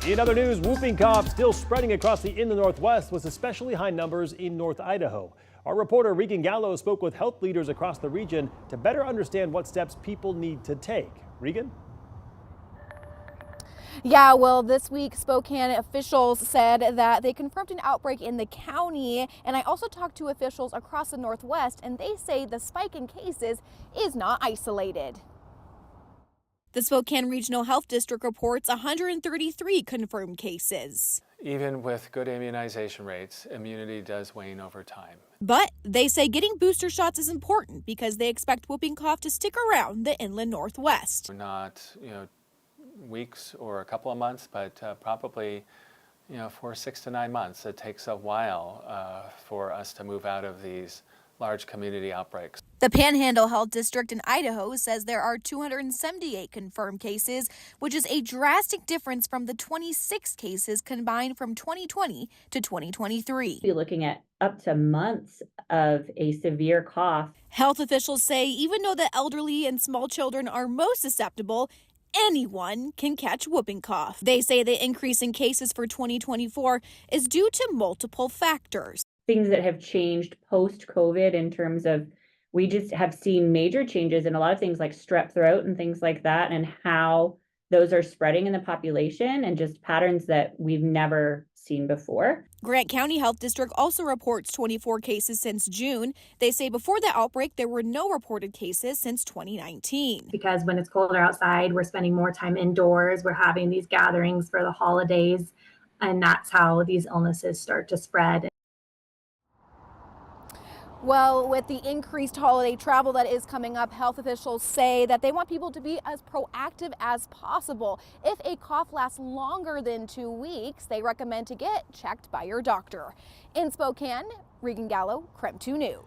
In other news, whooping cough still spreading across the Northwest with especially high numbers in North Idaho. Our reporter Regan Gallo spoke with health leaders across the region to better understand what steps people need to take. Regan? Yeah, well, this week Spokane officials said that they confirmed an outbreak in the county, and I also talked to officials across the Northwest, and they say the spike in cases is not isolated. The Spokane Regional Health District reports 133 confirmed cases. Even with good immunization rates, immunity does wane over time. But they say getting booster shots is important because they expect whooping cough to stick around the inland Northwest. Not, weeks or a couple of months, but probably, for 6 to 9 months. It takes a while for us to move out of these large community outbreaks. The Panhandle Health District in Idaho says there are 278 confirmed cases, which is a drastic difference from the 26 cases combined from 2020 to 2023. You're looking at up to months of a severe cough. Health officials say even though the elderly and small children are most susceptible, anyone can catch whooping cough. They say the increase in cases for 2024 is due to multiple factors. Things that have changed post-COVID in terms of we just have seen major changes in a lot of things like strep throat and things like that, and how those are spreading in the population and just patterns that we've never seen before. Grant County Health District also reports 24 cases since June. They say before the outbreak, there were no reported cases since 2019. Because when it's colder outside, we're spending more time indoors. We're having these gatherings for the holidays, and that's how these illnesses start to spread. Well, with the increased holiday travel that is coming up, health officials say that they want people to be as proactive as possible. If a cough lasts longer than 2 weeks, they recommend to get checked by your doctor. In Spokane, Regan Gallo, KREM 2 News.